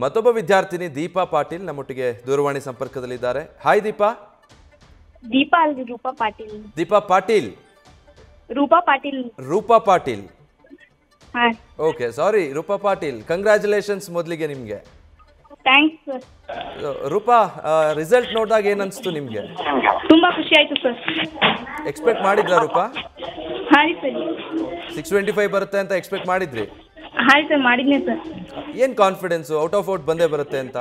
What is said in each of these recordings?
ಮತ್ತೊಬ್ಬ ವಿದ್ಯಾರ್ಥಿನಿ ದೀಪಾ ಪಾಟೀಲ್ ನಮ್ಮೊಟ್ಟಿಗೆ ದೂರವಾಣಿ ಸಂಪರ್ಕದಲ್ಲಿದ್ದಾರೆ. ಹಾಯ್ ದೀಪಾ. ದೀಪಾ ಅಲ್ರಿ, ರೂಪಾ ಪಾಟೀಲ್. ದೀಪಾ ಪಾಟೀಲ್. ರೂಪಾ ಪಾಟೀಲ್. ರೂಪಾ ಪಾಟೀಲ್. ಹಾ. ಓಕೆ, ಸಾರಿ ರೂಪಾ ಪಾಟೀಲ್. ಕಂಗ್ರ್ಯಾಚುಲೇಷನ್ಸ್ ಮೊದಲಿಗೆ ನಿಮಗೆ. Thanks sir. ರೂಪಾ, ರಿಸಲ್ಟ್ ನೋಡಿದಾಗ ಏನು ಅನಿಸ್ತು ನಿಮಗೆ? ತುಂಬಾ ಖುಷಿ ಆಯ್ತು ಸರ್. ಎಕ್ಸ್ಪೆಕ್ಟ್ ಮಾಡಿದ್ರಾ ರೂಪಾ? ಹಾಂ ರೀ ಸರ್. 625 ಬರುತ್ತೆ ಅಂತ ಎಕ್ಸ್ಪೆಕ್ಟ್ ಮಾಡಿದ್ರಿ? ಹಾಂ ರೀ ಸರ್, ಮಾಡಿದ್ನಿ ಸರ್. ಏನು ಕಾನ್ಫಿಡೆನ್ಸು ಔಟ್ ಆಫ್ ಔಟ್ ಬಂದೇ ಬರುತ್ತೆ ಅಂತ?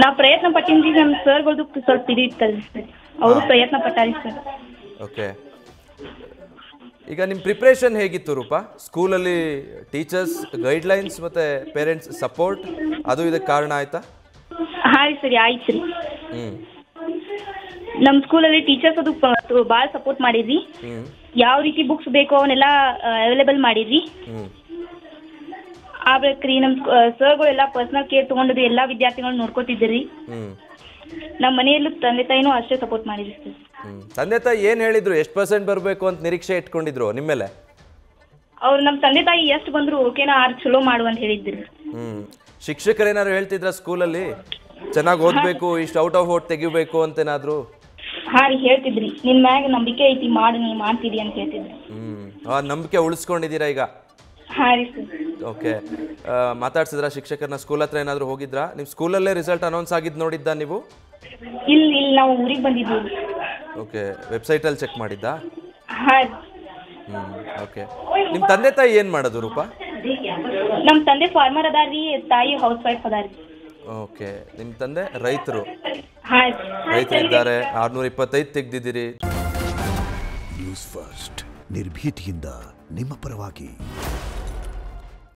ನಾ ಪ್ರಯತ್ನ ಪಟ್ಟಿನ್ರಿ, ನಮ್ಮ ಸರ್ಗಳದು ಸ್ವಲ್ಪ ಇತ್ತಲ್ರಿ ಸರ್, ಅವರು ಪ್ರಯತ್ನ ಪಟ್ಟಾರಿ ಸರ್. ಓಕೆ, ಈಗ ನಿಮ್ಮ ಪ್ರಿಪ್ರೇಷನ್ ಹೇಗಿತ್ತು ರೂಪಾ? ಸ್ಕೂಲಲ್ಲಿ ಟೀಚರ್ಸ್ ಗೈಡ್ಲೈನ್ಸ್ ಮತ್ತು ಪೇರೆಂಟ್ಸ್ ಸಪೋರ್ಟ್ ಅದು ಇದಕ್ಕೆ ಕಾರಣ ಆಯ್ತಾ? ಹಾಂ ರೀ ಸರಿ, ಆಯ್ತು ರೀ. ನಮ್ಮ ಸ್ಕೂಲಲ್ಲಿ ಟೀಚರ್ಸ್ ಅದು ಭಾಳ ಸಪೋರ್ಟ್ ಮಾಡಿದ್ರಿ. ಯಾವ ರೀತಿ ಬುಕ್ಸ್ ಬೇಕೋ ಅವನ್ನೆಲ್ಲ ಅವೈಲೇಬಲ್ ಮಾಡಿದ್ರಿ. ಆಗ್ಬೇಕ್ರಿ, ನಮ್ಮ ಸರ್ಗಳೆಲ್ಲ ಪರ್ಸನಲ್ ಕೇರ್ ತೊಗೊಂಡಿದ್ದು ಎಲ್ಲ ವಿದ್ಯಾರ್ಥಿಗಳನ್ನ ನೋಡ್ಕೊತಿದ್ದೀರಿ. ನಮ್ಮ ಮನೆಯಲ್ಲೂ ತಂದೆ ತಾಯಿನೂ ಅಷ್ಟೇ ಸಪೋರ್ಟ್ ಮಾಡಿದ್ರಿ ಸರ್. ತಂದೆ ತಾಯಿ ಏನು ಹೇಳಿದ್ರು? ಎಷ್ಟು % ಬರಬೇಕು ಅಂತ ನಿರೀಕ್ಷೆ ಇಟ್ಕೊಂಡಿದ್ರು ನಿಮ್ಮ ಮೇಲೆ? ಅವ್ರು ನಮ್ಮ ತಂದೆ ತಾಯಿ ಎಷ್ಟು ಬಂದ್ರು ಓಕೆನಾ, ಚಲೋ ಮಾಡು ಅಂತ ಹೇಳಿದ್ರಿ. ಶಿಕ್ಷಕರು ಏನಾದ್ರು ಹೇಳ್ತಿದ್ರ ಸ್ಕೂಲಲ್ಲಿ ಚೆನ್ನಾಗಿ ಓದಬೇಕು, ಇಷ್ಟು ಔಟ್ ಆಫ್ ಔಟ್ ತೆಗಿಬೇಕು ಅಂತೇನಾದ್ರು? ಹಾಂ ರೀ, ಹೇಳ್ತಿದ್ರಿ. ನಿನ್ನ ಮ್ಯಾಗ ನಂಬಿಕೆ ಐತಿ, ಮಾಡು, ನೀ ಮಾಡ್ತೀರಿ ಅಂತ ಹೇಳ್ತಿದ್ರಿ. ಆ ನಂಬಿಕೆ ಉಳಿಸ್ಕೊಂಡಿದ್ದೀರಾ ಈಗ? ಹಾಂ ರೀ ಸರ್. ಓಕೆ, ಮಾತಾಡ್ಸಿದ್ರಾ ಶಿಕ್ಷಕರನ್ನ? ಸ್ಕೂಲ್ ಹತ್ರ ಏನಾದರೂ ಹೋಗಿದ್ರಾ? ನಿಮ್ಮ ಸ್ಕೂಲಲ್ಲೇ ರಿಸಲ್ಟ್ ಅನೌನ್ಸ್ ಆಗಿದ್ದು ನೋಡಿದ್ದ ನೀವು? ಇಲ್ಲಿ ನಾವು ಊರಿಗೆ ಬಂದಿದ್ದೀವಿ. ಓಕೆ, ವೆಬ್ಸೈಟಲ್ಲಿ ಚೆಕ್ ಮಾಡಿದ್ದಾ? ಹಾಂ. ಓಕೆ, ನಿಮ್ಮ ತಂದೆ ತಾಯಿ ಏನು ಮಾಡೋದು ರೂಪಾ? ನಮ್ಮ ತಂದೆ ಫಾರ್ಮರ್ ಅದಾರ್ರಿ, ತಾಯಿ ಹೌಸ್ ವೈಫ್ ಅದಾರ್ರಿ. ಓಕೆ, ನಿಮ್ಮ ತಂದೆ ರೈತರು? ಹಾಂ, ರೈತರಿದ್ದಾರೆ. 625 ತೆಗೆದಿದ್ದೀರಿ. ನ್ಯೂಸ್ ಫಸ್ಟ್, ನಿರ್ಭೀತಿಯಿಂದ ನಿಮ್ಮ ಪರವಾಗಿ.